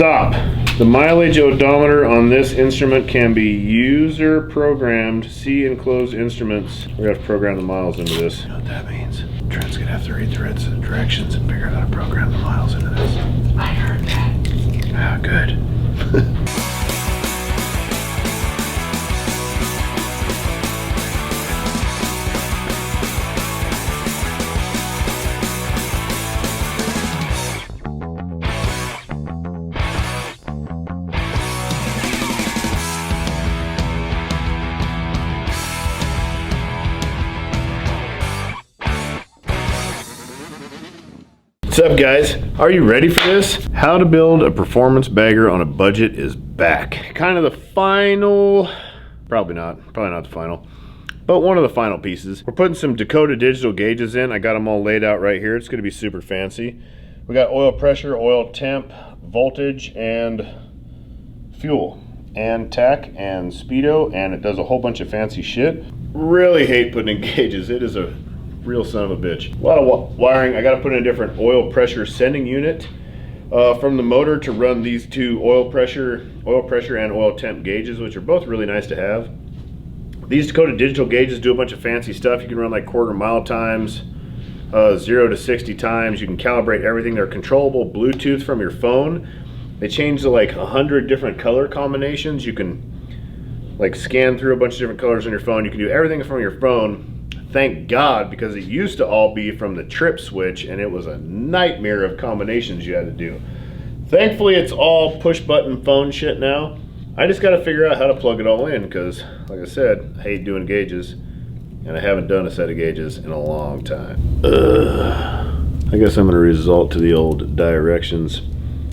Stop. The mileage odometer on this instrument can be user programmed. See enclosed instruments. We're gonna have to program the miles into this. You know what that means? Trent's gonna have to read the directions and figure out how to program the miles into this. I heard that. Ah, good. What's up, guys? Are you ready for this? How to build a performance bagger on a budget is back. Kind of the final, probably not the final, but one of the final pieces. We're putting some Dakota digital gauges in. I got them all laid out right here. It's gonna be super fancy. We got oil pressure, oil temp, voltage, and fuel, and tach, and speedo, and it does a whole bunch of fancy shit. Really hate putting in gauges. It is a real son of a bitch. A lot of wiring. I got to put in a different oil pressure sending unit from the motor to run these two oil pressure and oil temp gauges, which are both really nice to have. These Dakota digital gauges do a bunch of fancy stuff. You can run like quarter mile times, 0 to 60 times. You can calibrate everything. They're controllable Bluetooth from your phone. They change to like 100 different color combinations. You can like scan through a bunch of different colors on your phone. You can do everything from your phone. Thank God, because it used to all be from the trip switch and it was a nightmare of combinations you had to do. Thankfully, it's all push button phone shit now. I just got to figure out how to plug it all in because, like I said, I hate doing gauges and I haven't done a set of gauges in a long time. I guess I'm going to resort to the old directions.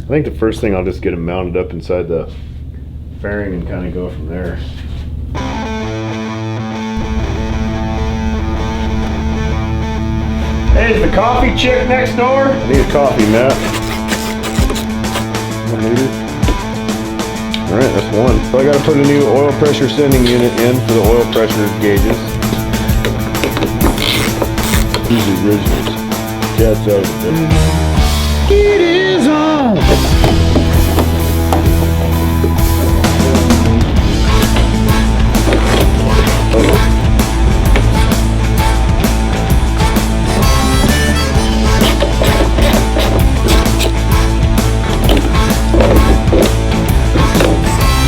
I think the first thing I'll just get them mounted up inside the fairing and kind of go from there. Hey, is the coffee chick next door? I need a coffee, Matt. Alright, that's one. So I gotta put a new oil pressure sending unit in for the oil pressure gauges. These are originals. Cat's out of it. It is on!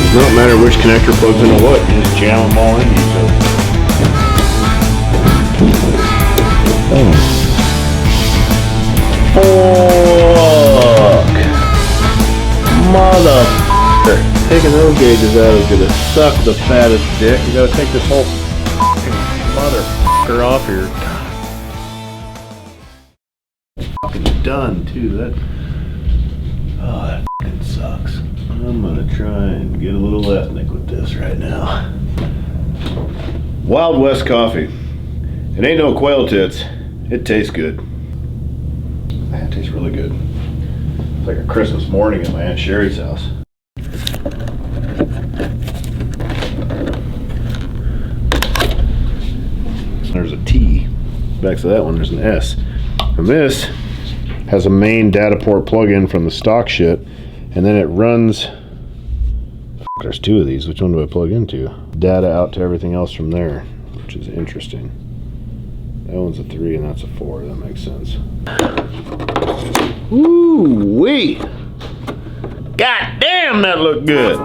It don't matter which connector plugs into what, you just jam them all into each other. Fuck! Motherfucker! Taking those gauges out is gonna suck the fattest dick. You gotta take this whole motherfucker off here. Fucking done too. That fucking sucks. I'm gonna try and get a little ethnic with this right now. Wild West coffee. It ain't no quail tits. It tastes good. Man, it tastes really good. It's like a Christmas morning at my Aunt Sherry's house. There's a T. Back to that one, there's an S. And this has a main data port plug-in from the stock shit. And then it runs, there's two of these, which one do I plug into? Data out to everything else from there, which is interesting. That one's a 3 and that's a 4, that makes sense. Ooh-wee! God damn, that looked good!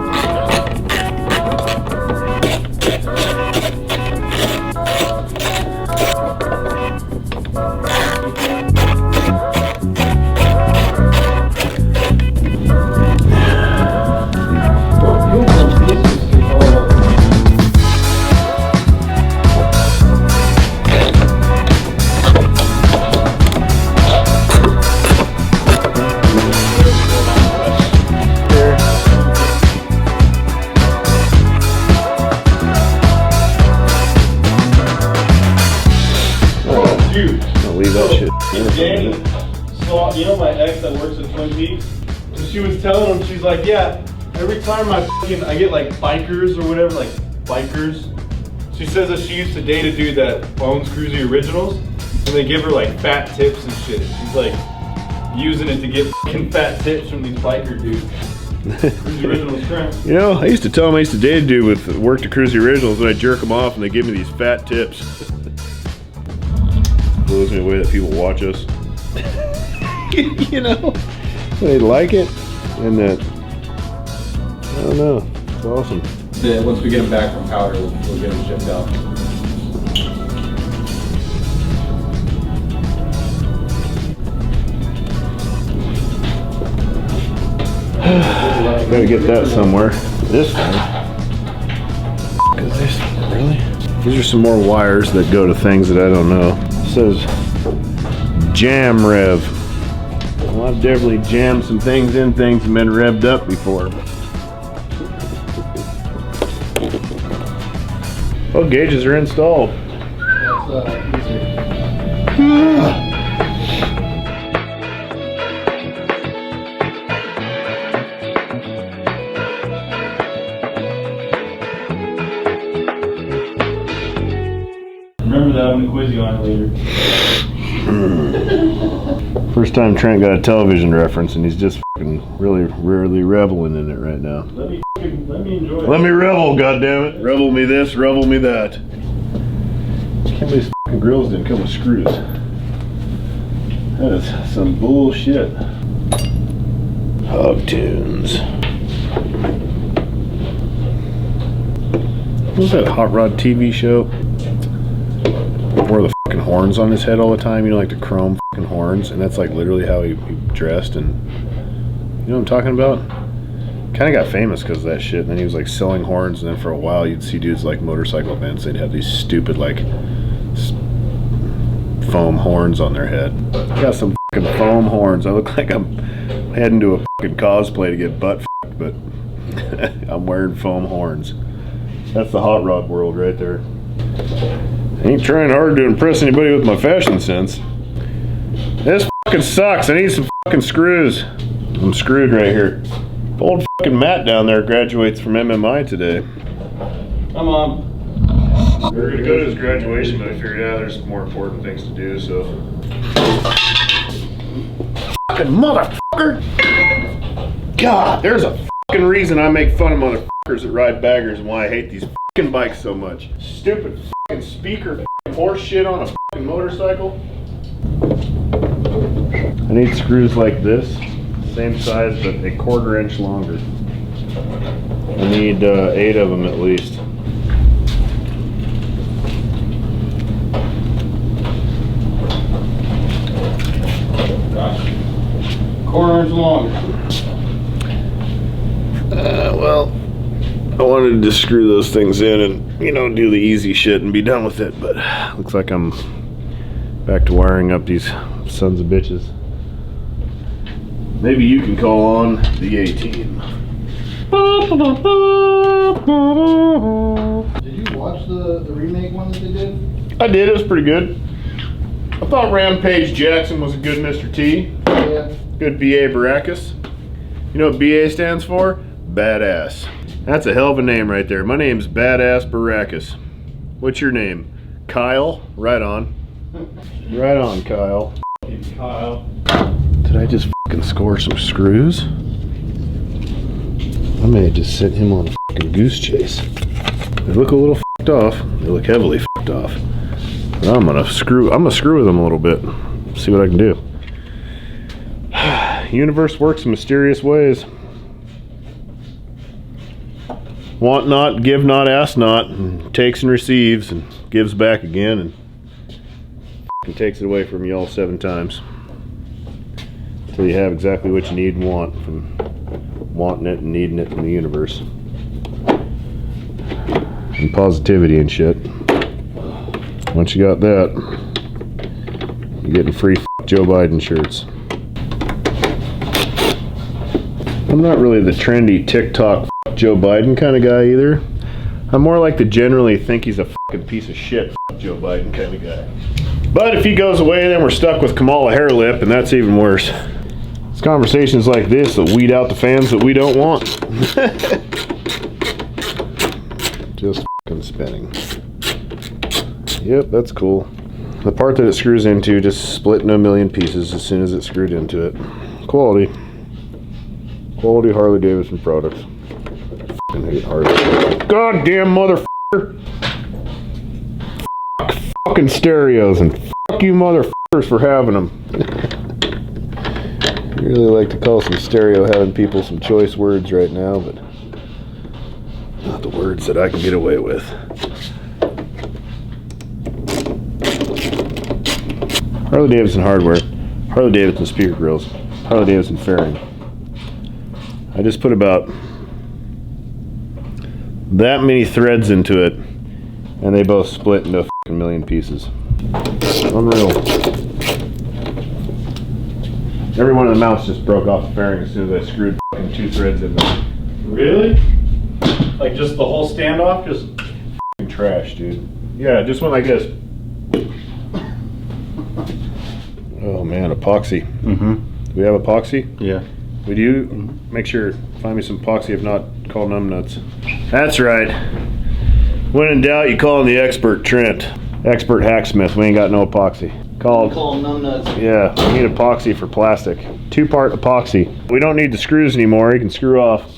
Danny, so you know my ex that works at Twin Peaks? So she was telling him, she's like, yeah, every time I get like bikers or whatever, like bikers. She says that she used to date a dude that owns KRUESI Originals, and they give her like fat tips and shit. She's like using it to get fucking fat tips from these biker dudes. KRUESI Originals crank. You know, I used to tell him I used to date a dude with worked at KRUESI Originals, and I jerk them off and they give me these fat tips. Blows me away that people watch us. You know, they like it, and that, I don't know, it's awesome. Yeah, once we get them back from powder, we'll get them shipped out. Gotta get that somewhere. This thing. Is this really? These are some more wires that go to things that I don't know. It says jam rev. Well, I've definitely jammed some things in things and been revved up before. Well, gauges are installed. That's easy. Remember that when the KRUESI on it later. First time Trent got a television reference, and he's just fucking really reveling in it right now. Let me enjoy it. Let me revel, goddammit. Revel me this, revel me that. Can't believe these fucking grills didn't come with screws. That is some bullshit. Hog tunes. What was that Hot Rod TV show? Wore the fucking horns on his head all the time, you know, like the chrome fucking horns, and that's like literally how he dressed, and you know what I'm talking about? Kind of got famous because of that shit, and then he was like selling horns, and then for a while you'd see dudes like motorcycle events, they'd have these stupid like foam horns on their head. I got some fucking foam horns. I look like I'm heading to a fucking cosplay to get butt fucked, but I'm wearing foam horns. That's the hot rod world right there. I ain't trying hard to impress anybody with my fashion sense. This fucking sucks. I need some fucking screws. I'm screwed right here. Old fucking Matt down there graduates from MMI today. Come on. We were gonna go to his graduation, but I figured out there's more important things to do, so. Fucking motherfucker! God, there's a fucking reason I make fun of motherfuckers that ride baggers and why I hate these fucking bikes so much. Stupid fucking speaker fucking horse shit on a fucking motorcycle. I need screws like this, same size but a 1/4 inch longer. I need 8 of them at least. Gosh. 1/4 inch longer. Well, I wanted to screw those things in and, you know, do the easy shit and be done with it, but looks like I'm back to wiring up these sons of bitches. Maybe you can call on the A-Team. Did you watch the remake one that they did? I did, it was pretty good. I thought Rampage Jackson was a good Mr. T. Yeah. Good B.A. Baracus. You know what B.A. stands for? Badass. That's a hell of a name right there. My name's Badass Baracus. What's your name? Kyle? Right on. Right on, Kyle. Kyle. Did I just fucking score some screws? I may have just sent him on a fucking goose chase. They look a little fucked off. They look heavily fucked off. But I'm gonna screw with them a little bit. See what I can do. Universe works in mysterious ways. Want not, give not, ask not, and takes and receives and gives back again and takes it away from you all 7 times. Until you have exactly what you need and want from wanting it and needing it from the universe. And positivity and shit. Once you got that, you're getting free Joe Biden shirts. I'm not really the trendy TikTok Joe Biden kind of guy either. I'm more like the generally think he's a fucking piece of shit Joe Biden kind of guy. But if he goes away, then we're stuck with Kamala Hairlip, and that's even worse. It's conversations like this that weed out the fans that we don't want. Just fucking spinning. Yep, that's cool. The part that it screws into just split into a million pieces as soon as it's screwed into it. Quality. Quality Harley Davidson products. I hate Harley. Goddamn motherfucker! Fucking stereos, and fuck you motherfuckers for having them. I really like to call some stereo having people some choice words right now, but not the words that I can get away with. Harley Davidson hardware, Harley Davidson speaker grills, Harley Davidson fairing. I just put about that many threads into it, and they both split into a fucking million pieces. Unreal. Every one of the mounts just broke off the fairing as soon as I screwed fucking 2 threads in there. Really? Like just the whole standoff? Just Fucking trash, dude. Yeah, just went like this. Oh man, epoxy. Mm-hmm. Do we have epoxy? Yeah. Would you make sure, find me some epoxy, if not, call numbnuts. That's right. When in doubt, you call in the expert, Trent. Expert hacksmith, we ain't got no epoxy. Call them numbnuts. Yeah, we need epoxy for plastic. 2-part epoxy. We don't need the screws anymore, you can screw off.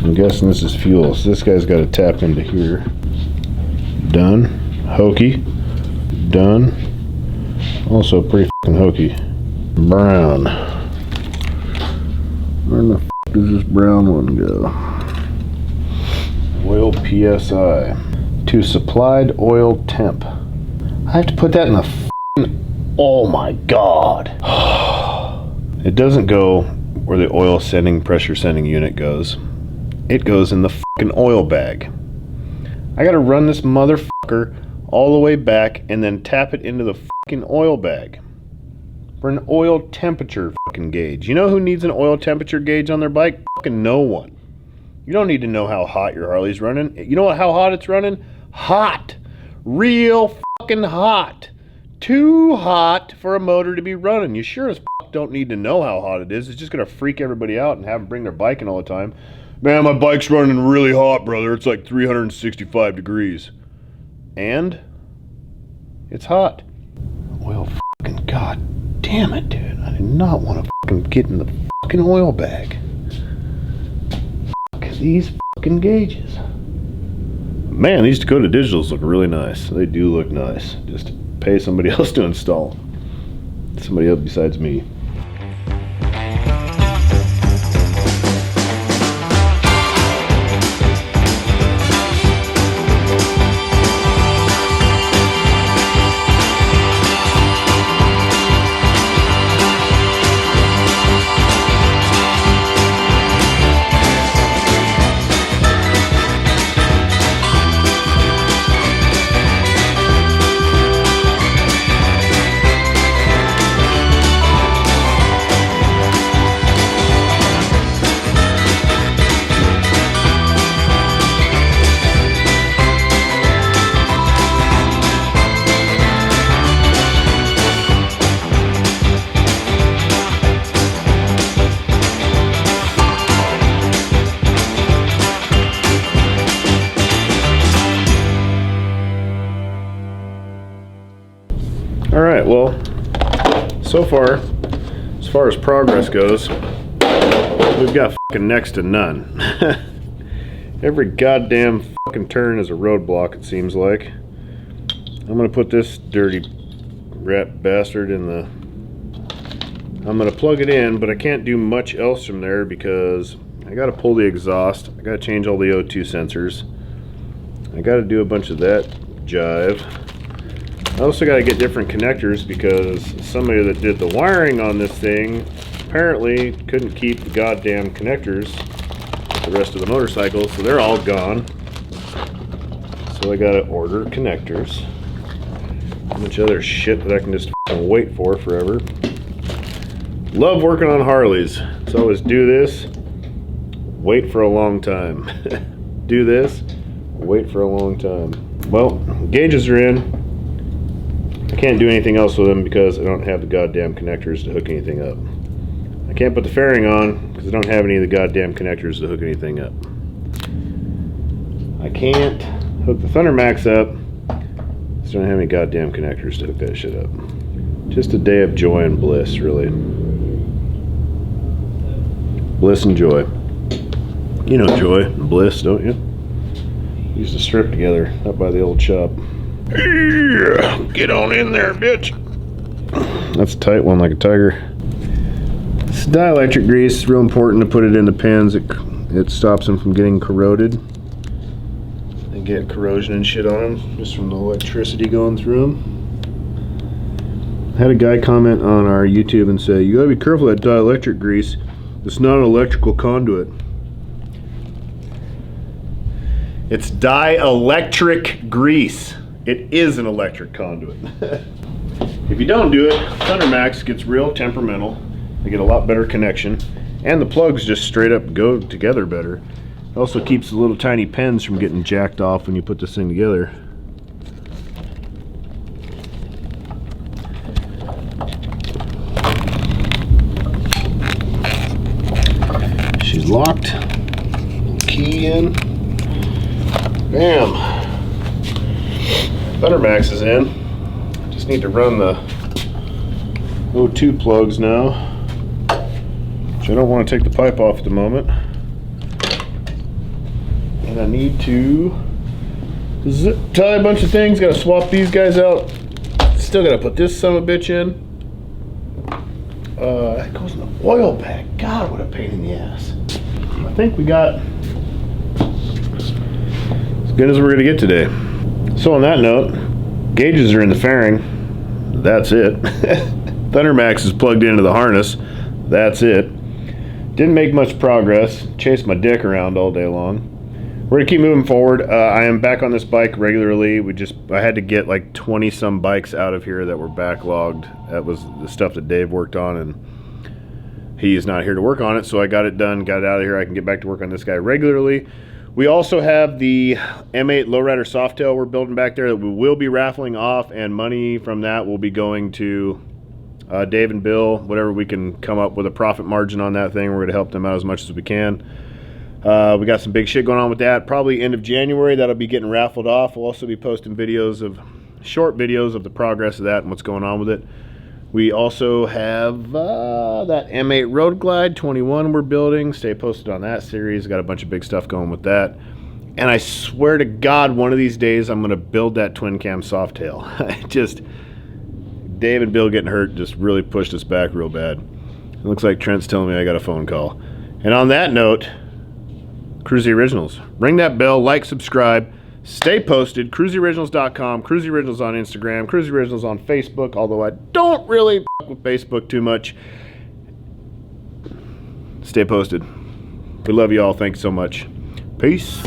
I'm guessing this is fuel, so this guy's got to tap into here. Done. Hokey. Done. Also pretty fucking hokey. Brown. Where the f does this brown one go? Oil PSI. To supplied oil temp. I have to put that in the f***ing... Oh my god. It doesn't go where the oil sending, pressure sending unit goes. It goes in the f***ing oil bag. I gotta run this motherfucker all the way back and then tap it into the f***ing oil bag for an oil temperature fucking gauge. You know who needs an oil temperature gauge on their bike? Fucking no one. You don't need to know how hot your Harley's running. You know how hot it's running? Hot. Real fucking hot. Too hot for a motor to be running. You sure as fuck don't need to know how hot it is. It's just gonna freak everybody out and have them bring their bike in all the time. Man, my bike's running really hot, brother. It's like 365 degrees. And it's hot. Oil fucking god damn it, dude. I did not want to fucking get in the fucking oil bag. Fuck these fucking gauges. Man, these Dakota digitals look really nice. They do look nice. Just pay somebody else to install them. Somebody else besides me. Alright, well, so far as progress goes, we've got fucking next to none. Every goddamn fucking turn is a roadblock, it seems like. I'm gonna put this dirty rat bastard in the... I'm gonna plug it in, but I can't do much else from there because I gotta pull the exhaust, I gotta change all the O2 sensors, I gotta do a bunch of that jive. I also got to get different connectors because somebody that did the wiring on this thing apparently couldn't keep the goddamn connectors for the rest of the motorcycle, so they're all gone. So I got to order connectors. A bunch of other shit that I can just wait for forever. Love working on Harleys. So always do this, wait for a long time. Do this, wait for a long time. Well, gauges are in. I can't do anything else with them because I don't have the goddamn connectors to hook anything up. I can't put the fairing on because I don't have any of the goddamn connectors to hook anything up. I can't hook the ThunderMax up because I don't have any goddamn connectors to hook that shit up. Just a day of joy and bliss, really. Bliss and joy. You know joy and bliss, don't you? Used to strip together up by the old shop. Yeah, get on in there, bitch. That's a tight one like a tiger. This dielectric grease is real important to put it in the pins. It stops them from getting corroded and get corrosion and shit on them just from the electricity going through them. I had a guy comment on our YouTube and say, you gotta be careful of that dielectric grease. It's not an electrical conduit. It's dielectric grease. It is an electric conduit. If you don't do it, ThunderMax gets real temperamental. They get a lot better connection, and the plugs just straight up go together better. It also keeps the little tiny pins from getting jacked off when you put this thing together. She's locked. Key in. Bam. ThunderMax is in. Just need to run the O2 plugs now. Which I don't want to take the pipe off at the moment. And I need to zip tie a bunch of things. Gotta swap these guys out. Still gotta put this son of a bitch in. That goes in the oil bag. God, what a pain in the ass. I think we got as good as we're gonna get today. So on that note, gauges are in the fairing. That's it. ThunderMax is plugged into the harness. That's it. Didn't make much progress. Chased my dick around all day long. We're gonna keep moving forward. I am back on this bike regularly. I had to get like 20 some bikes out of here that were backlogged. That was the stuff that Dave worked on, and he is not here to work on it, so I got it done, got it out of here. I can get back to work on this guy regularly. We also have the M8 Lowrider Softail we're building back there that we will be raffling off, and money from that will be going to Dave and Bill. Whatever we can come up with a profit margin on that thing, we're going to help them out as much as we can. We got some big shit going on with that. Probably end of January, that'll be getting raffled off. We'll also be posting short videos of the progress of that and what's going on with it. We also have that M8 Road Glide 21 we're building. Stay posted on that series. Got a bunch of big stuff going with that. And I swear to God, one of these days I'm going to build that twin cam Softail. Dave and Bill getting hurt just really pushed us back real bad. It looks like Trent's telling me I got a phone call. And on that note, KRUESI Originals. Ring that bell, like, subscribe, stay posted. KRUESIOriginals.com, KRUESI Originals on Instagram, KRUESI Originals on Facebook, although I don't really fuck with Facebook too much. Stay posted. We love you all. Thanks so much. Peace.